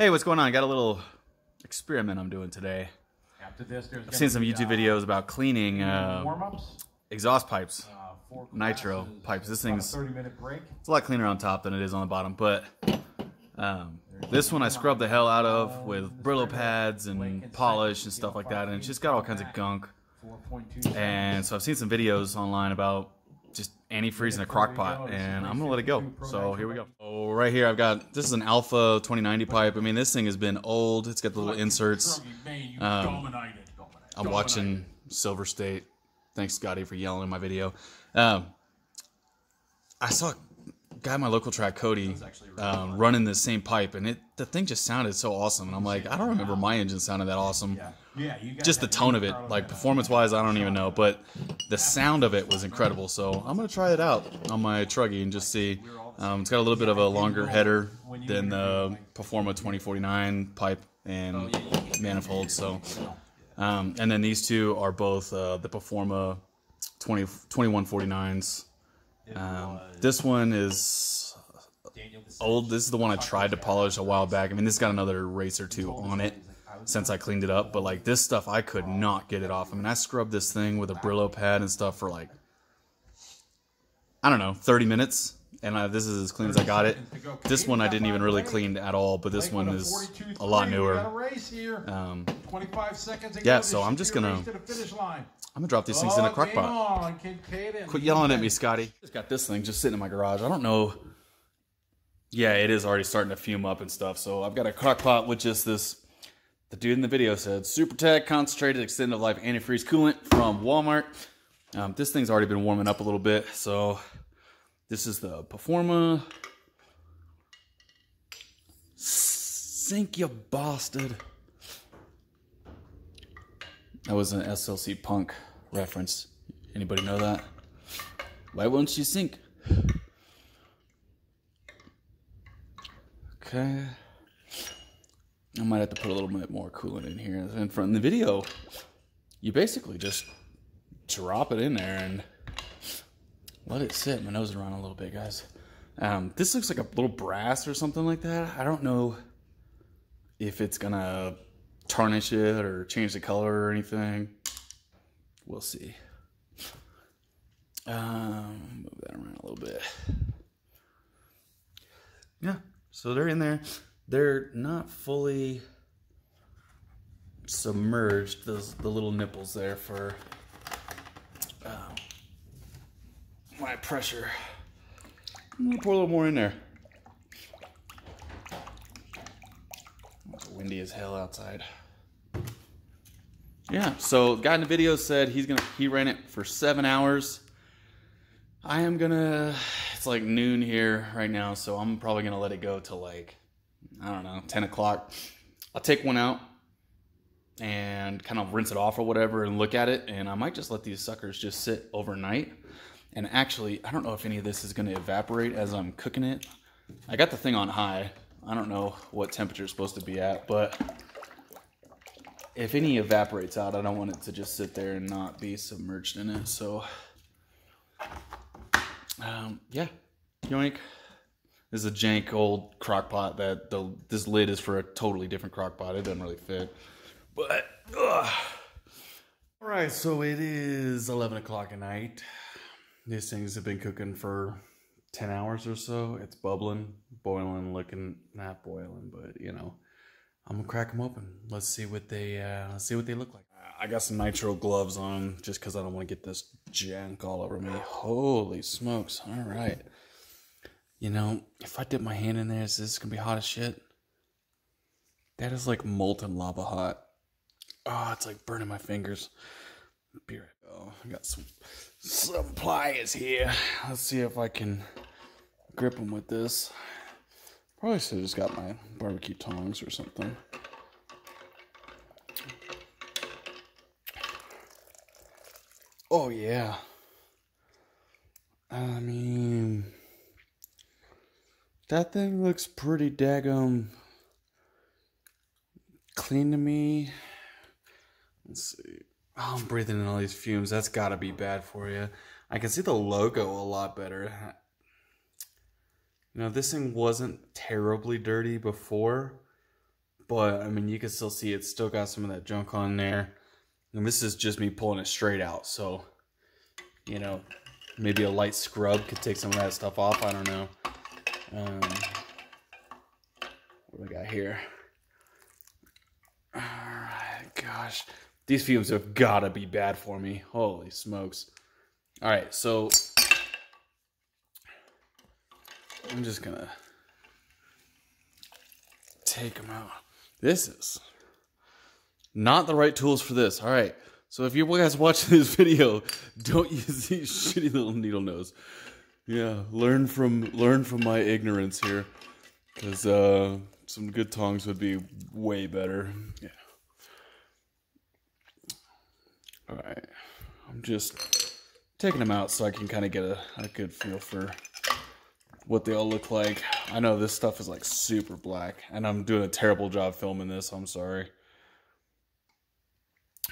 Hey, what's going on? I got a little experiment I'm doing today. After this, I've seen some YouTube videos about cleaning warm-ups, exhaust pipes, Nitro pipes. This thing's 30-minute break. it's a lot cleaner on top than it is on the bottom, but this one I scrubbed the hell out of with Brillo pads and polish and stuff like that, and it's just got all kinds of gunk. And so I've seen some videos online about just antifreeze in a crock pot, and I'm gonna let it go. So here we go. Oh, right here I've got, this is an Alpha 2090 pipe. I mean, this thing has been old. It's got the little inserts. I'm watching Silver State. Thanks, Scotty, for yelling in my video. I saw a guy in my local track, Cody, running the same pipe, and the thing just sounded so awesome. And I'm like, I don't remember my engine sounding that awesome. Just the tone of it, like performance-wise, I don't even know, but the sound of it was incredible. So I'm gonna try it out on my Truggy and just see. It's got a little bit of a longer header than the Performa 2049 pipe and manifold. So, and then these two are both the Performa 2149s. This one is old. This is the one I tried to polish a while back. I mean, this got another race or two on it since I cleaned it up, but like this stuff, I could not get it off. I mean, I scrubbed this thing with a Brillo pad and stuff for like, I don't know, 30 minutes, and this is as clean as I got it. This one I didn't even really clean at all, but this one is a lot newer. Yeah, so I'm just gonna drop these things in a crock pot. Quit yelling at me, Scotty. Just got this thing just sitting in my garage. I don't know. Yeah, it is already starting to fume up and stuff. So I've got a crock pot with just this. The dude in the video said SuperTech concentrated extended life antifreeze coolant from Walmart. This thing's already been warming up a little bit. So this is the Performa. Sink, you bastard. That was an SLC Punk reference. Anybody know that? Why won't you sink? Okay. I might have to put a little bit more coolant in here. And from the video, you basically just drop it in there and let it sit. My nose is running a little bit, guys. This looks like a little brass or something like that. I don't know if it's gonna tarnish it or change the color or anything. We'll see. Move that around a little bit. Yeah, so they're in there. They're not fully submerged, the little nipples there for my pressure. I'm gonna pour a little more in there. It's windy as hell outside. Yeah, so the guy in the video said he ran it for 7 hours. I am gonna, it's like noon here right now, so I'm probably gonna let it go till like, I don't know, 10 o'clock. I'll take one out and kind of rinse it off or whatever and look at it, and I might just let these suckers just sit overnight. And actually, I don't know if any of this is gonna evaporate as I'm cooking it. I got the thing on high. I don't know what temperature it's supposed to be at, but if any evaporates out, I don't want it to just sit there and not be submerged in it. So, yeah, yoink. This is a jank old crock pot that this lid is for a totally different crock pot. It doesn't really fit, but all right. So it is 11 o'clock at night. These things have been cooking for 10 hours or so. It's bubbling, boiling, not boiling, but you know. I'm gonna crack them open. Let's see what they look like. I got some Nitro gloves on just because I don't want to get this junk all over me. Holy smokes! All right. You know, if I dip my hand in there, is this gonna be hot as shit? That is like molten lava hot. Oh, it's like burning my fingers. Be right back. Oh, I got some pliers here. Let's see if I can grip them with this. Probably should have just got my barbecue tongs or something. Oh, yeah. I mean, that thing looks pretty daggum clean to me. Let's see. Oh, I'm breathing in all these fumes. That's got to be bad for you. I can see the logo a lot better. You know, this thing wasn't terribly dirty before, but I mean, you can still see it's still got some of that junk on there. And this is just me pulling it straight out, so, you know, maybe a light scrub could take some of that stuff off. I don't know. What do I got here? Alright, gosh. These fumes have got to be bad for me. Holy smokes. Alright, so I'm just going to take them out. This is not the right tools for this. Alright, so if you guys watching this video, don't use these shitty little needle nose. Yeah, learn from my ignorance here. Because some good tongs would be way better. Yeah. Alright. I'm just taking them out so I can kind of get a good feel for what they all look like. I know this stuff is like super black. And I'm doing a terrible job filming this. I'm sorry.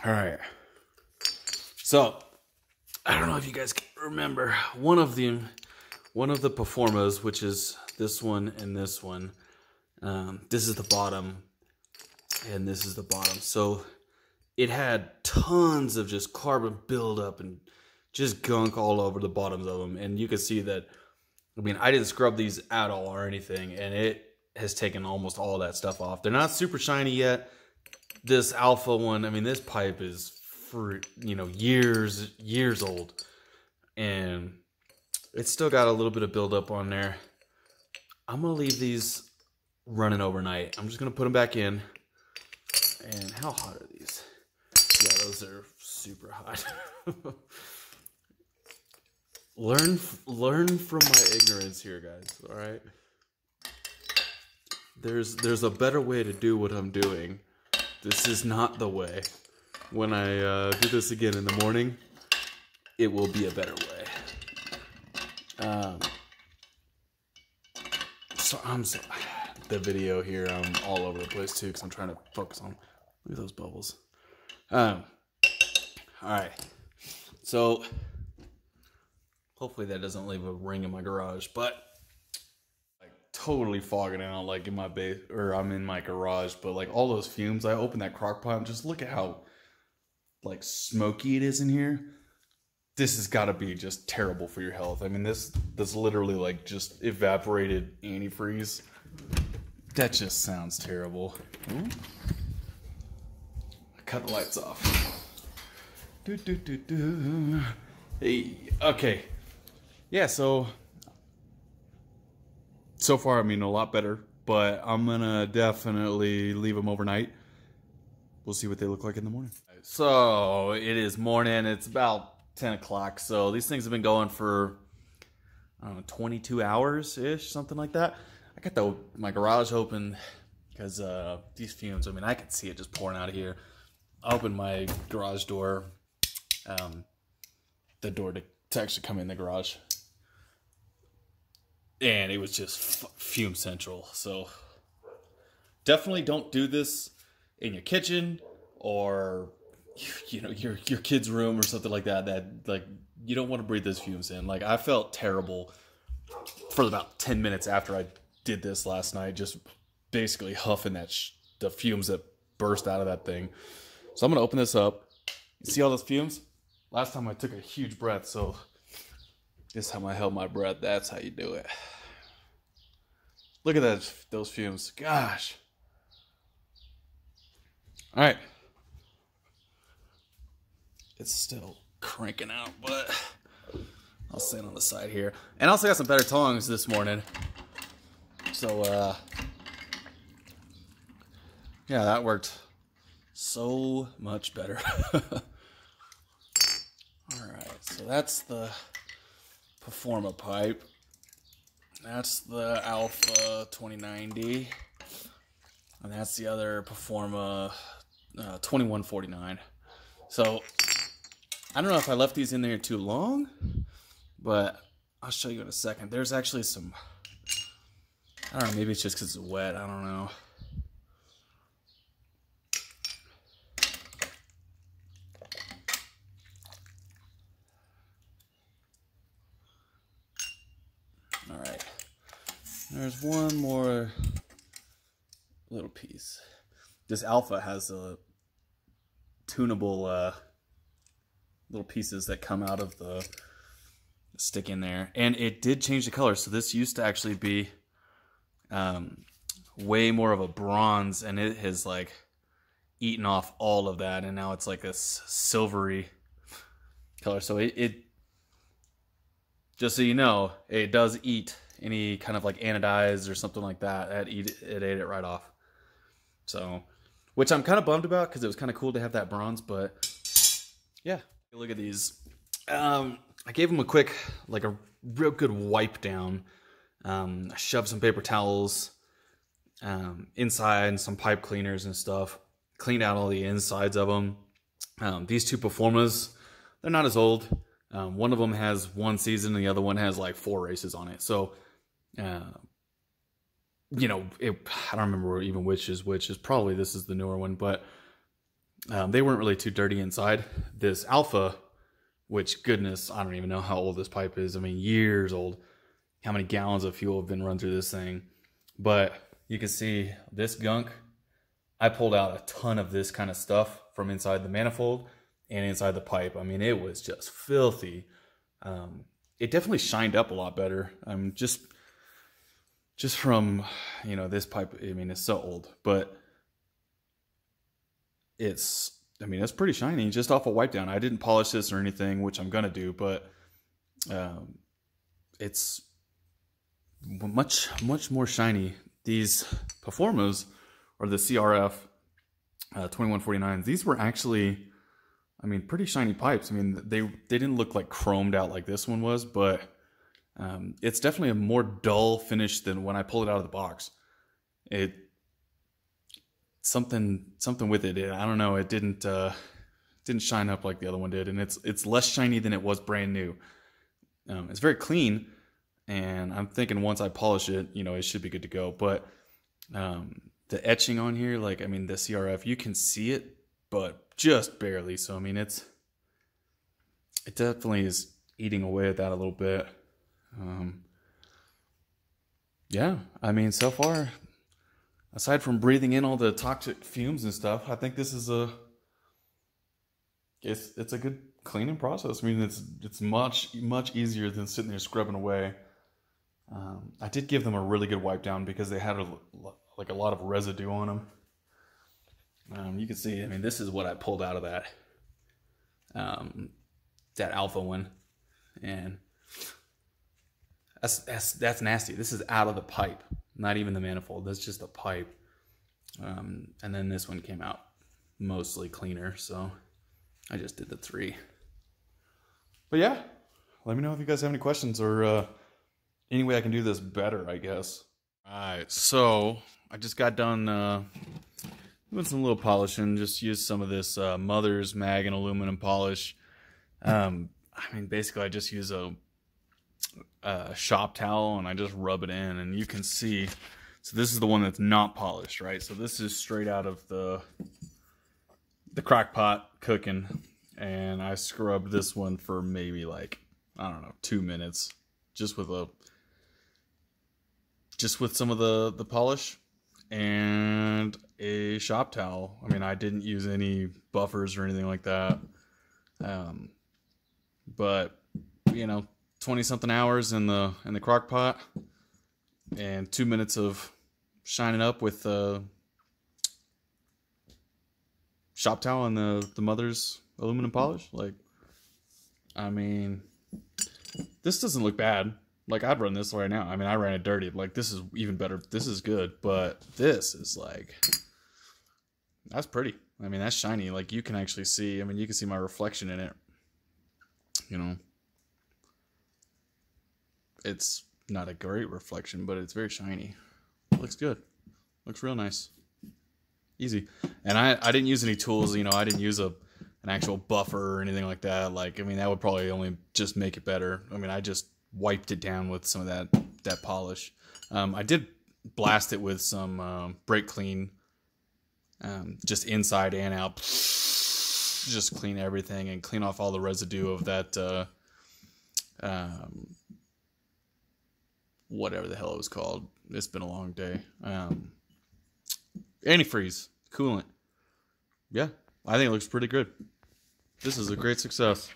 Alright. So, I don't know if you guys can remember. One of the Performas, which is this one and this one. This is the bottom, and this is the bottom. So it had tons of just carbon buildup and just gunk all over the bottoms of them. And you can see that, I mean, I didn't scrub these at all or anything, and it has taken almost all that stuff off. They're not super shiny yet. This Alpha one, I mean, this pipe is for, you know, years old, and it's still got a little bit of buildup on there. I'm going to leave these running overnight. I'm just going to put them back in. And how hot are these? Yeah, those are super hot. Learn from my ignorance here, guys. All right? There's a better way to do what I'm doing. This is not the way. When I do this again in the morning, it will be a better way. So the video here, I'm all over the place too because I'm trying to focus on. Look at those bubbles. All right. So hopefully that doesn't leave a ring in my garage, but like totally fogging out like in my base, or I'm in my garage, but like all those fumes. I opened that crock pot and just look at how like smoky it is in here. This has got to be just terrible for your health. I mean, this literally like just evaporated antifreeze. That just sounds terrible. Ooh. Cut the lights off. Hey, okay. Yeah, so far, I mean, a lot better, but I'm gonna definitely leave them overnight. We'll see what they look like in the morning. So it is morning. It's about 10 o'clock. So these things have been going for, I don't know, 22 hours-ish, something like that. I got my garage open because these fumes, I mean, I can see it just pouring out of here. I opened my garage door, the door to actually come in the garage, and it was just fume central. So definitely don't do this in your kitchen or, you know, your kid's room or something like that. That like you don't want to breathe those fumes in. Like I felt terrible for about 10 minutes after I did this last night, just basically huffing the fumes that burst out of that thing. So I'm gonna open this up. You see all those fumes? Last time I took a huge breath, so this time I held my breath. That's how you do it. Look at those fumes. Gosh. All right. It's still cranking out, but I'll stand on the side here. And I also got some better tongs this morning. So, yeah, that worked so much better. Alright, so that's the Performa pipe. That's the Alpha 2090. And that's the other Performa 2149. So, I don't know if I left these in there too long, but I'll show you in a second. There's actually some, I don't know, maybe it's just because it's wet, I don't know. Alright, there's one more little piece. this Alpha has a tunable little pieces that come out of the stick in there, and it did change the color. So this used to actually be way more of a bronze, and it has like eaten off all of that, and now it's like a silvery color. So it just so you know, it does eat any kind of like anodized or something like that. It ate it right off. So, which I'm kind of bummed about because it was kind of cool to have that bronze, but yeah. Look at these. I gave them a quick, like a real good wipe down. I shoved some paper towels inside and some pipe cleaners and stuff. Cleaned out all the insides of them. These two Performas, they're not as old. One of them has 1 season and the other one has like 4 races on it. So, you know, I don't remember even which is which. Probably this is the newer one, but they weren't really too dirty inside. This Alpha, which goodness, I don't even know how old this pipe is. I mean, years old. How many gallons of fuel have been run through this thing? But you can see this gunk. I pulled out a ton of this kind of stuff from inside the manifold and inside the pipe. I mean, it was just filthy. It definitely shined up a lot better. Just from, you know, this pipe. I mean, it's so old, but it's pretty shiny just off a wipe down. I didn't polish this or anything, which I'm gonna do, but it's much more shiny. These Performas, or the CRF 2149s, these were actually, I mean, pretty shiny pipes. I mean, they didn't look like chromed out like this one was, but it's definitely a more dull finish than when I pulled it out of the box. Something with it. I don't know. It didn't shine up like the other one did, and it's less shiny than it was brand new. It's very clean, and I'm thinking once I polish it, you know, it should be good to go. But the etching on here, like, I mean, the CRF, you can see it, but just barely. So I mean, it definitely is eating away at that a little bit. Yeah, I mean, so far, aside from breathing in all the toxic fumes and stuff, I think this is it's a good cleaning process. I mean, it's much easier than sitting there scrubbing away. I did give them a really good wipe down because they had a lot of residue on them. You can see, I mean, this is what I pulled out of that Alpha one, and that's nasty. This is out of the pipe, not even the manifold. That's just the pipe. And then this one came out mostly cleaner, so I just did the 3. But yeah, let me know if you guys have any questions or any way I can do this better, I guess. Alright, so I just got done doing some little polishing. Just used some of this Mother's Mag and aluminum polish. I mean, basically I just use a shop towel and I just rub it in, and you can see. So this is the one that's not polished, right? So this is straight out of the crock pot cooking, and I scrubbed this one for maybe like, I don't know, 2 minutes, just with some of the polish and a shop towel. I mean, I didn't use any buffers or anything like that. But you know, 20-something hours in the crock pot and 2 minutes of shining up with shop towel and the Mother's aluminum polish. Like, I mean, this doesn't look bad. Like, I'd run this right now. I mean, I ran it dirty. Like, this is even better. This is good, but this is like, that's pretty. I mean, that's shiny. Like, you can actually see, I mean, you can see my reflection in it. You know, it's not a great reflection, but it's very shiny. Looks good. Looks real nice. Easy. And I didn't use any tools. You know, I didn't use an actual buffer or anything like that. Like, I mean, that would probably only just make it better. I mean, I just wiped it down with some of that polish. I did blast it with some brake clean, just inside and out. Just clean everything and clean off all the residue of that whatever the hell it was called. It's been a long day. Antifreeze. coolant. Yeah, I think it looks pretty good. This is a great success.